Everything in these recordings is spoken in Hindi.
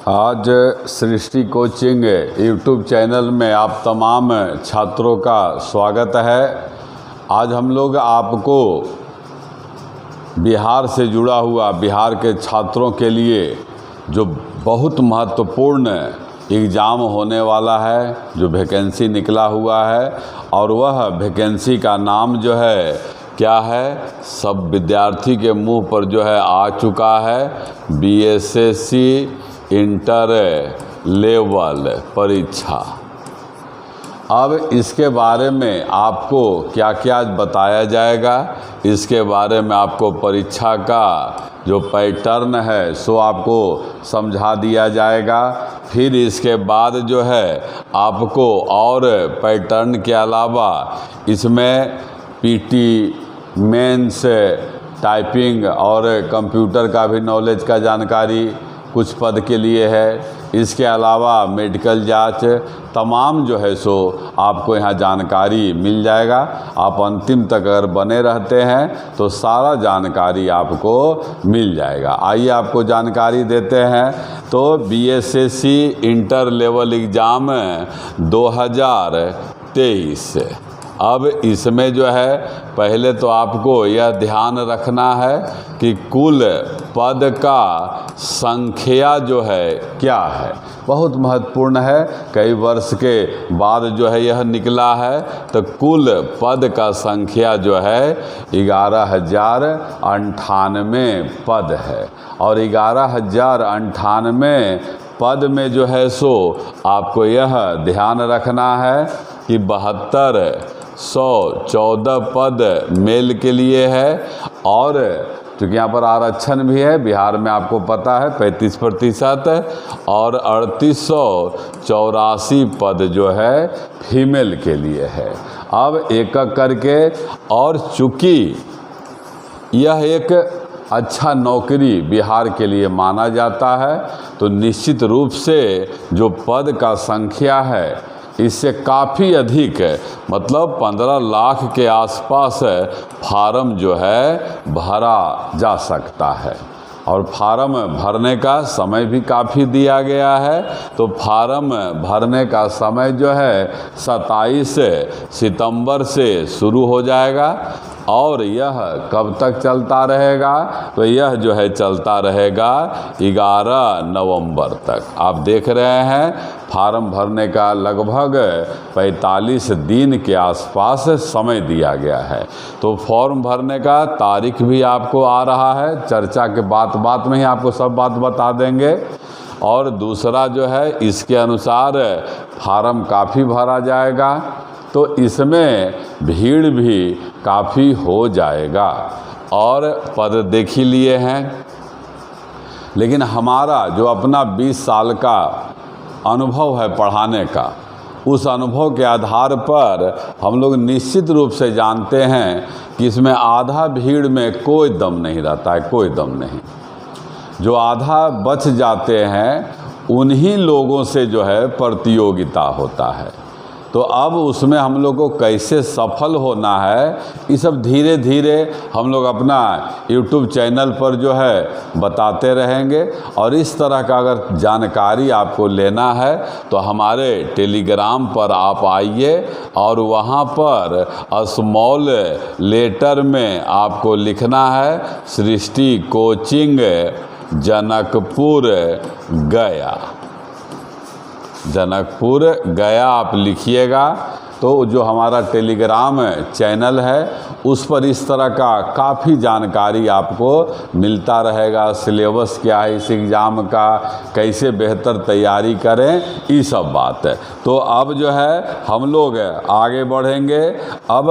आज सृष्टि कोचिंग यूट्यूब चैनल में आप तमाम छात्रों का स्वागत है। आज हम लोग आपको बिहार से जुड़ा हुआ बिहार के छात्रों के लिए जो बहुत महत्वपूर्ण एग्ज़ाम होने वाला है, जो वैकेंसी निकला हुआ है, और वह वैकेंसी का नाम जो है क्या है, सब विद्यार्थी के मुंह पर जो है आ चुका है, बीएसएससी इंटर लेवल परीक्षा। अब इसके बारे में आपको क्या क्या बताया जाएगा, इसके बारे में आपको परीक्षा का जो पैटर्न है सो आपको समझा दिया जाएगा। फिर इसके बाद जो है आपको और पैटर्न के अलावा इसमें पीटी, मेंस, टाइपिंग और कंप्यूटर का भी नॉलेज का जानकारी कुछ पद के लिए है। इसके अलावा मेडिकल जांच तमाम जो है सो आपको यहाँ जानकारी मिल जाएगा। आप अंतिम तक अगर बने रहते हैं तो सारा जानकारी आपको मिल जाएगा। आइए आपको जानकारी देते हैं। तो बीएसएससी इंटर लेवल एग्ज़ाम 2023, अब इसमें जो है पहले तो आपको यह ध्यान रखना है कि कुल पद का संख्या जो है क्या है, बहुत महत्वपूर्ण है। कई वर्ष के बाद जो है यह निकला है, तो कुल पद का संख्या जो है 11,098 पद है। और 11,098 पद में जो है सो आपको यह ध्यान रखना है कि 7214 पद मेल के लिए है। और चूँकि यहाँ पर आरक्षण भी है, बिहार में आपको पता है 35%, और 3884 पद जो है फीमेल के लिए है। अब एक एक करके, और चूँकि यह एक अच्छा नौकरी बिहार के लिए माना जाता है, तो निश्चित रूप से जो पद का संख्या है इससे काफ़ी अधिक है, मतलब 15 लाख के आसपास फार्म जो है भरा जा सकता है। और फार्म भरने का समय भी काफ़ी दिया गया है। तो फार्म भरने का समय जो है 27 सितंबर से शुरू हो जाएगा, और यह कब तक चलता रहेगा, तो यह जो है चलता रहेगा 11 नवंबर तक। आप देख रहे हैं फार्म भरने का लगभग 45 दिन के आसपास समय दिया गया है। तो फॉर्म भरने का तारीख भी आपको आ रहा है, चर्चा के बात में ही आपको सब बात बता देंगे। और दूसरा जो है इसके अनुसार फार्म काफ़ी भरा जाएगा, तो इसमें भीड़ भी काफ़ी हो जाएगा। और पद देख ही लिए हैं, लेकिन हमारा जो अपना 20 साल का अनुभव है पढ़ाने का, उस अनुभव के आधार पर हम लोग निश्चित रूप से जानते हैं कि इसमें आधा भीड़ में कोई दम नहीं रहता है, कोई दम नहीं। जो आधा बच जाते हैं उन्हीं लोगों से जो है प्रतियोगिता होता है। तो अब उसमें हम लोग को कैसे सफल होना है, ये सब धीरे धीरे हम लोग अपना YouTube चैनल पर जो है बताते रहेंगे। और इस तरह का अगर जानकारी आपको लेना है तो हमारे टेलीग्राम पर आप आइए, और वहाँ पर स्मॉल लेटर में आपको लिखना है सृष्टि कोचिंग जनकपुर गया। जनकपुर गया आप लिखिएगा, तो जो हमारा टेलीग्राम चैनल है उस पर इस तरह का काफ़ी जानकारी आपको मिलता रहेगा। सिलेबस क्या है इस एग्ज़ाम का, कैसे बेहतर तैयारी करें, ये सब बात है। तो अब जो है हम लोग आगे बढ़ेंगे। अब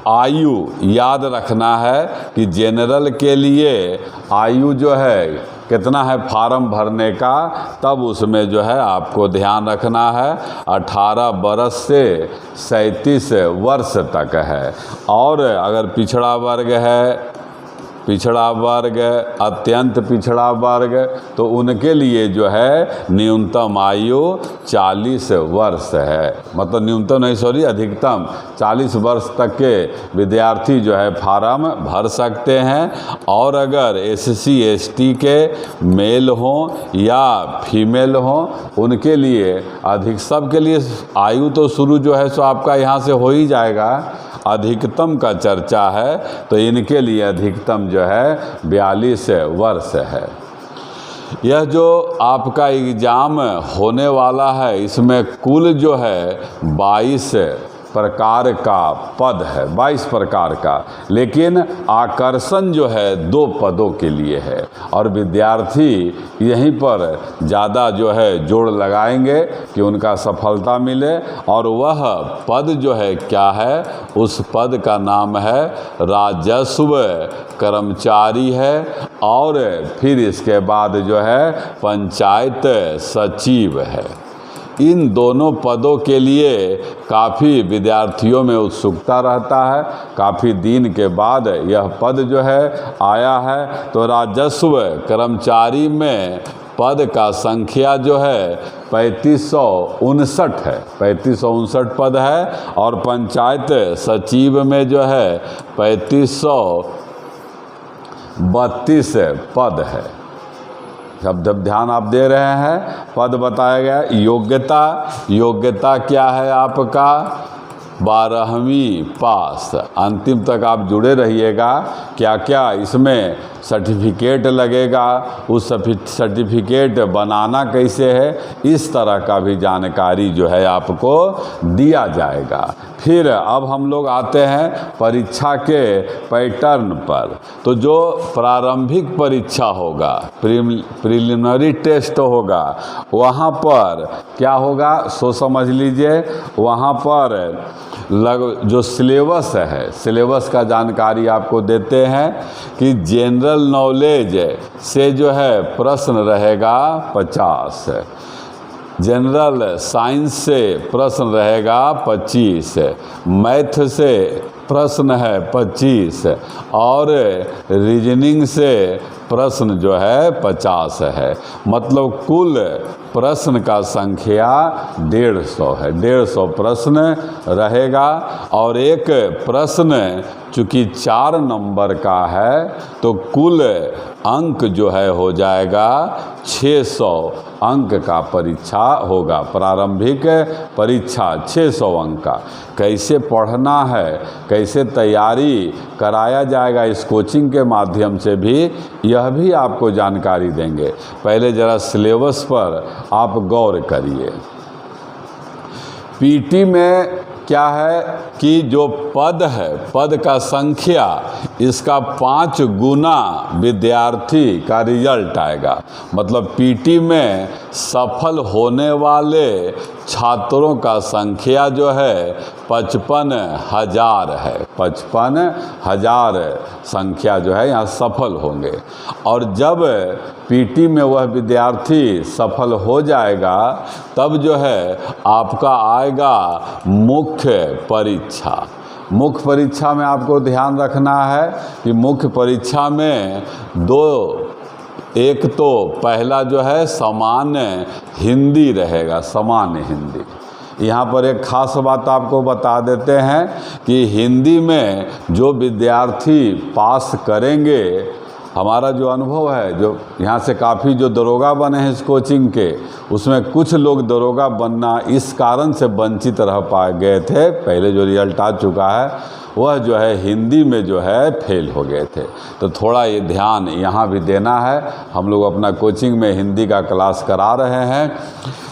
आयु याद रखना है कि जनरल के लिए आयु जो है कितना है फार्म भरने का, तब उसमें जो है आपको ध्यान रखना है 18 बरस से 37 वर्ष तक है। और अगर पिछड़ा वर्ग है पिछड़ा वर्ग, अत्यंत पिछड़ा वर्ग, तो उनके लिए जो है न्यूनतम आयु 40 वर्ष है। मतलब न्यूनतम नहीं, सॉरी, अधिकतम 40 वर्ष तक के विद्यार्थी जो है फार्म भर सकते हैं। और अगर SC ST के मेल हों या फीमेल हों, उनके लिए अधिक, सबके लिए आयु तो शुरू जो है सो आपका यहाँ से हो ही जाएगा। अधिकतम का चर्चा है तो इनके लिए अधिकतम जो है 42 वर्ष है। यह जो आपका एग्ज़ाम होने वाला है, इसमें कुल जो है 22 प्रकार का पद है, 22 प्रकार का, लेकिन आकर्षण जो है 2 पदों के लिए है। और विद्यार्थी यहीं पर ज़्यादा जो है जोड़ लगाएंगे कि उनका सफलता मिले। और वह पद जो है क्या है, उस पद का नाम है राजस्व कर्मचारी है। और फिर इसके बाद जो है पंचायत सचिव है। इन दोनों पदों के लिए काफ़ी विद्यार्थियों में उत्सुकता रहता है। काफ़ी दिन के बाद यह पद जो है आया है। तो राजस्व कर्मचारी में पद का संख्या जो है 3559 है, 3559 पद है। और पंचायत सचिव में जो है 3532 पद है। जब ध्यान आप दे रहे हैं, पद बताया गया। योग्यता क्या है आपका, 12वीं पास। अंतिम तक आप जुड़े रहिएगा। क्या क्या इसमें सर्टिफिकेट लगेगा, उस सर्टिफिकेट बनाना कैसे है, इस तरह का भी जानकारी जो है आपको दिया जाएगा। फिर अब हम लोग आते हैं परीक्षा के पैटर्न पर। तो जो प्रारंभिक परीक्षा होगा, प्रिलिमिनरी टेस्ट होगा, वहाँ पर क्या होगा सो समझ लीजिए। वहाँ पर जो सिलेबस है, सिलेबस का जानकारी आपको देते हैं कि जनरल नॉलेज से जो है प्रश्न रहेगा 50, जनरल साइंस से प्रश्न रहेगा 25, मैथ से प्रश्न है 25 और रीजनिंग से प्रश्न जो है 50 है। मतलब कुल प्रश्न का संख्या 150 है। 150 प्रश्न रहेगा। और एक प्रश्न चूँकि 4 नंबर का है तो कुल अंक जो है हो जाएगा 600 अंक का परीक्षा होगा। प्रारंभिक परीक्षा 600 अंक का। कैसे पढ़ना है, कैसे तैयारी कराया जाएगा इस कोचिंग के माध्यम से भी, यह भी आपको जानकारी देंगे। पहले ज़रा सिलेबस पर आप गौर करिए। पीटी में क्या है कि जो पद है, पद का संख्या, इसका 5 गुना विद्यार्थी का रिजल्ट आएगा। मतलब पीटी में सफल होने वाले छात्रों का संख्या जो है 55,000 है। 55,000 संख्या जो है यहाँ सफल होंगे। और जब पीटी में वह विद्यार्थी सफल हो जाएगा, तब जो है आपका आएगा मुख्य परीक्षा। मुख्य परीक्षा में आपको ध्यान रखना है कि मुख्य परीक्षा में एक तो पहला जो है सामान्य हिंदी रहेगा, सामान्य हिंदी। यहाँ पर एक खास बात आपको बता देते हैं कि हिंदी में जो विद्यार्थी पास करेंगे, हमारा जो अनुभव है, जो यहाँ से काफ़ी जो दरोगा बने हैं इस कोचिंग के, उसमें कुछ लोग दरोगा बनना इस कारण से वंचित रह पा गए थे। पहले जो रिजल्ट आ चुका है वह जो है हिंदी में जो है फेल हो गए थे। तो थोड़ा ये ध्यान यहाँ भी देना है। हम लोग अपना कोचिंग में हिंदी का क्लास करा रहे हैं।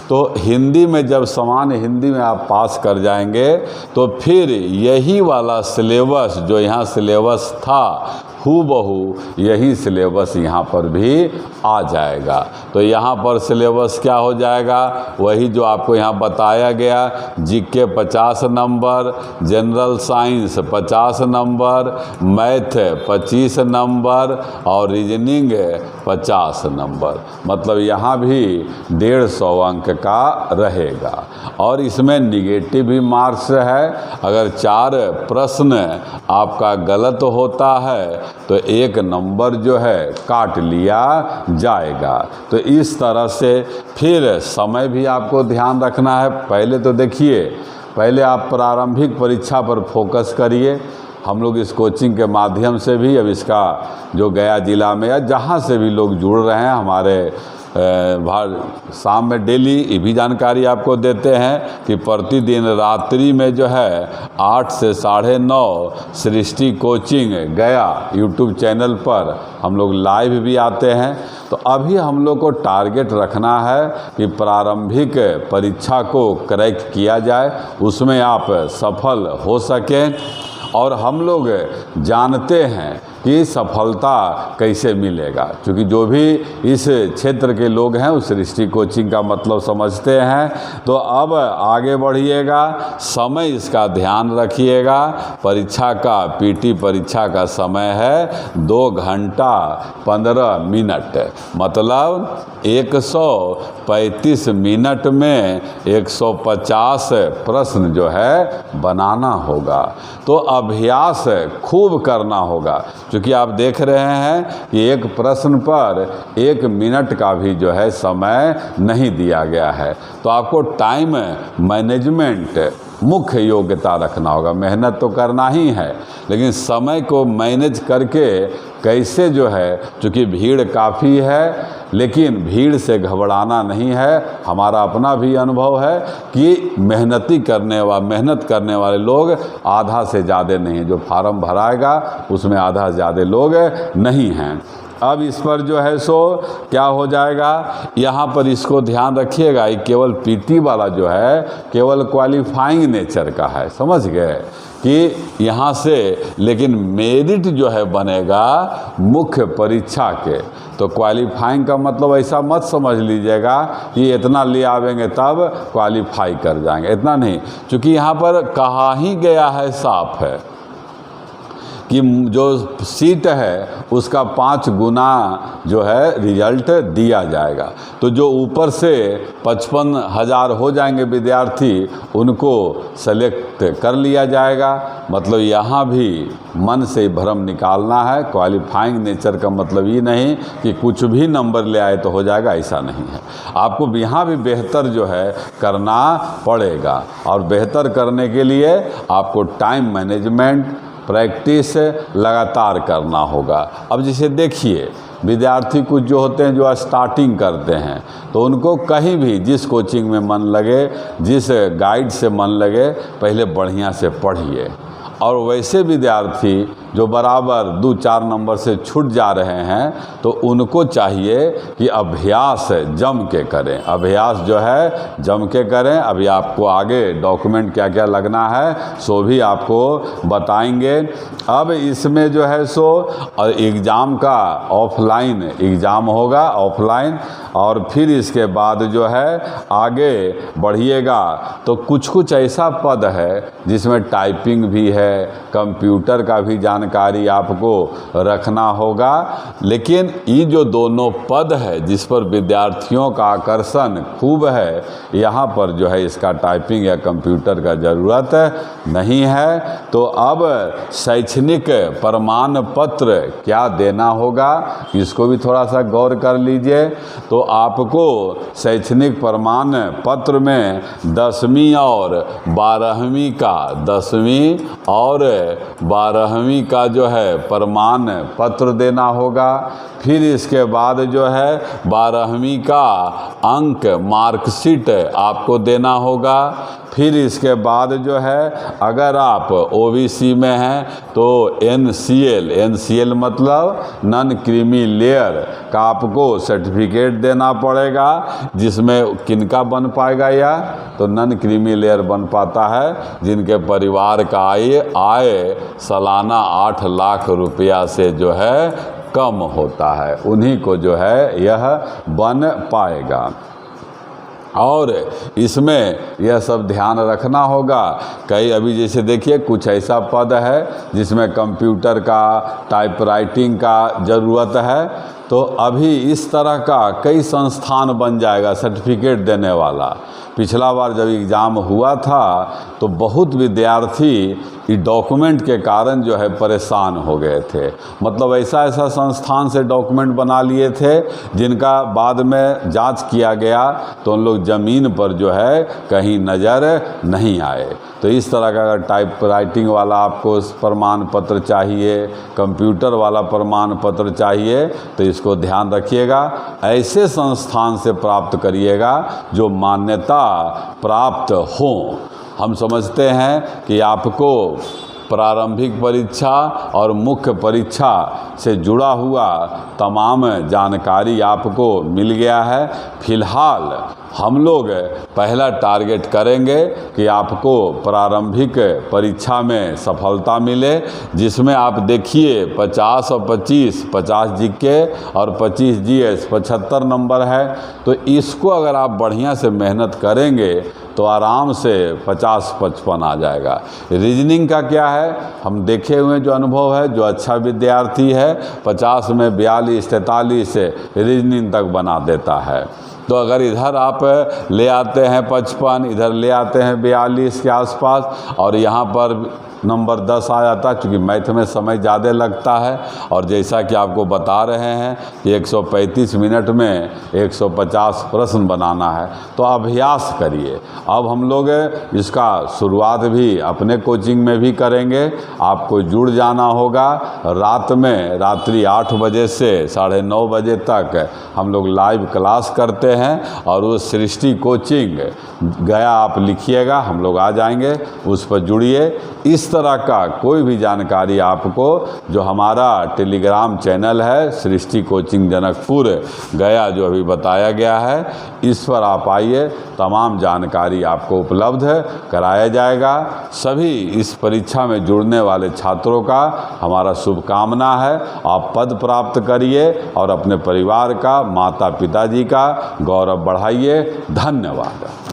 तो हिंदी में जब सामान्य हिंदी में आप पास कर जाएंगे तो फिर यही वाला सिलेबस जो यहाँ सिलेबस था, हूबहू यही सिलेबस यहाँ पर भी आ जाएगा। तो यहाँ पर सिलेबस क्या हो जाएगा, वही जो आपको यहाँ बताया गया। GK 50 number, general science 50 number, math 25 number और रीजनिंग 50 नंबर। मतलब यहाँ भी 150 अंक का रहेगा। और इसमें निगेटिव भी मार्क्स है। अगर 4 प्रश्न आपका गलत होता है तो 1 नंबर जो है काट लिया जाएगा। तो इस तरह से फिर समय भी आपको ध्यान रखना है। पहले तो देखिए, पहले आप प्रारंभिक परीक्षा पर फोकस करिए। हम लोग इस कोचिंग के माध्यम से भी अब इसका जो गया जिला में या जहाँ से भी लोग जुड़ रहे हैं, हमारे शाम में डेली ये भी जानकारी आपको देते हैं कि प्रतिदिन रात्रि में जो है 8 से 9:30 सृष्टि कोचिंग गया यूट्यूब चैनल पर हम लोग लाइव भी आते हैं। तो अभी हम लोग को टारगेट रखना है कि प्रारंभिक परीक्षा को क्रैक किया जाए, उसमें आप सफल हो सकें। और हम लोग जानते हैं कि सफलता कैसे मिलेगा, क्योंकि जो भी इस क्षेत्र के लोग हैं उस सृष्टि कोचिंग का मतलब समझते हैं। तो अब आगे बढ़िएगा, समय इसका ध्यान रखिएगा। परीक्षा का पीटी परीक्षा का समय है 2 घंटा 15 मिनट, मतलब 135 मिनट में 150 प्रश्न जो है बनाना होगा। तो अभ्यास खूब करना होगा, क्योंकि आप देख रहे हैं कि एक प्रश्न पर 1 मिनट का भी जो है समय नहीं दिया गया है। तो आपको टाइम मैनेजमेंट मुख्य योग्यता रखना होगा। मेहनत तो करना ही है, लेकिन समय को मैनेज करके कैसे जो है, चूँकि भीड़ काफ़ी है, लेकिन भीड़ से घबराना नहीं है। हमारा अपना भी अनुभव है कि मेहनत करने वाले लोग आधा से ज़्यादा नहीं है। जो फार्म भराएगा उसमें आधा से ज़्यादा लोग नहीं हैं। अब इस पर जो है सो क्या हो जाएगा, यहाँ पर इसको ध्यान रखिएगा। ये केवल पीटी वाला जो है केवल क्वालिफाइंग नेचर का है, समझ गए कि यहाँ से, लेकिन मेरिट जो है बनेगा मुख्य परीक्षा के। तो क्वालिफाइंग का मतलब ऐसा मत समझ लीजिएगा कि इतना ले आवेंगे तब क्वालिफाई कर जाएंगे, इतना नहीं। क्योंकि यहाँ पर कहा ही गया है, साफ है कि जो सीट है उसका 5 गुना जो है रिजल्ट दिया जाएगा। तो जो ऊपर से 55,000 हो जाएंगे विद्यार्थी, उनको सेलेक्ट कर लिया जाएगा। मतलब यहाँ भी मन से भ्रम निकालना है। क्वालिफाइंग नेचर का मतलब ये नहीं कि कुछ भी नंबर ले आए तो हो जाएगा, ऐसा नहीं है। आपको यहाँ भी बेहतर जो है करना पड़ेगा, और बेहतर करने के लिए आपको टाइम मैनेजमेंट, प्रैक्टिस लगातार करना होगा। अब जैसे देखिए, विद्यार्थी कुछ जो होते हैं जो स्टार्टिंग करते हैं, तो उनको कहीं भी जिस कोचिंग में मन लगे, जिस गाइड से मन लगे, पहले बढ़िया से पढ़िए। और वैसे विद्यार्थी जो बराबर 2-4 नंबर से छूट जा रहे हैं, तो उनको चाहिए कि अभ्यास जम के करें। अभ्यास जो है जम के करें। अभी आपको आगे डॉक्यूमेंट क्या क्या लगना है सो भी आपको बताएंगे। अब इसमें जो है सो एग्ज़ाम का ऑफलाइन एग्ज़ाम होगा, ऑफलाइन। और फिर इसके बाद जो है आगे बढ़िएगा तो कुछ ऐसा पद है जिसमें टाइपिंग भी है, कंप्यूटर का भी जानकारी आपको रखना होगा। लेकिन ये जो दोनों पद है जिस पर विद्यार्थियों का आकर्षण खूब है, यहाँ पर जो है इसका टाइपिंग या कंप्यूटर का ज़रूरत नहीं है। तो अब शैक्षणिक प्रमाण पत्र क्या देना होगा, इसको भी थोड़ा सा गौर कर लीजिए। तो आपको शैक्षणिक प्रमाण पत्र में 10वीं और 12वीं का 10वीं और 12वीं का जो है प्रमाण पत्र देना होगा। फिर इसके बाद जो है 12वीं का अंक मार्कशीट आपको देना होगा। फिर इसके बाद जो है अगर आप ओबीसी में हैं तो एनसीएल मतलब नॉन क्रीमी लेयर का आपको सर्टिफिकेट देना पड़ेगा, जिसमें किनका बन पाएगा, या तो नॉन क्रीमी लेयर बन पाता है जिनके परिवार का आय सालाना 8 लाख रुपया से जो है कम होता है, उन्हीं को जो है यह बन पाएगा। और इसमें यह सब ध्यान रखना होगा। कई अभी जैसे देखिए कुछ ऐसा पद है जिसमें कंप्यूटर का, टाइपराइटिंग का ज़रूरत है, तो अभी इस तरह का कई संस्थान बन जाएगा सर्टिफिकेट देने वाला। पिछला बार जब एग्ज़ाम हुआ था तो बहुत विद्यार्थी इस डॉक्यूमेंट के कारण जो है परेशान हो गए थे। मतलब ऐसा ऐसा संस्थान से डॉक्यूमेंट बना लिए थे जिनका बाद में जांच किया गया तो उन लोग ज़मीन पर जो है कहीं नज़र नहीं आए। तो इस तरह का अगर टाइपराइटिंग वाला आपको प्रमाण पत्र चाहिए, कंप्यूटर वाला प्रमाण पत्र चाहिए, तो इसको ध्यान रखिएगा। ऐसे संस्थान से प्राप्त करिएगा जो मान्यता प्राप्त हों। हम समझते हैं कि आपको प्रारंभिक परीक्षा और मुख्य परीक्षा से जुड़ा हुआ तमाम जानकारी आपको मिल गया है। फिलहाल हम लोग पहला टारगेट करेंगे कि आपको प्रारंभिक परीक्षा में सफलता मिले, जिसमें आप देखिए 50 और 25, 50 जीके और 25 जीएस 75 नंबर है। तो इसको अगर आप बढ़िया से मेहनत करेंगे तो आराम से 50-55 आ जाएगा। रीजनिंग का क्या है, हम देखे हुए जो अनुभव है, जो अच्छा विद्यार्थी है 50 में 42-43 रीजनिंग तक बना देता है। तो अगर इधर आप ले आते हैं 55, इधर ले आते हैं 42 के आसपास और यहाँ पर नंबर 10 आ जाता है, क्योंकि मैथ में समय ज़्यादा लगता है। और जैसा कि आपको बता रहे हैं कि 135 मिनट में 150 प्रश्न बनाना है, तो अभ्यास करिए। अब हम लोग इसका शुरुआत भी अपने कोचिंग में भी करेंगे। आपको जुड़ जाना होगा। रात्रि 8 बजे से 9:30 बजे तक हम लोग लाइव क्लास करते हैं और वो सृष्टि कोचिंग गया आप लिखिएगा, हम लोग आ जाएंगे, उस पर जुड़िए। इस तरह का कोई भी जानकारी आपको जो हमारा टेलीग्राम चैनल है सृष्टि कोचिंग जनकपुर गया जो अभी बताया गया है, इस पर आप आइए, तमाम जानकारी आपको उपलब्ध कराया जाएगा। सभी इस परीक्षा में जुड़ने वाले छात्रों का हमारा शुभकामना है। आप पद प्राप्त करिए और अपने परिवार का, माता पिताजी का गौरव बढ़ाइए। धन्यवाद।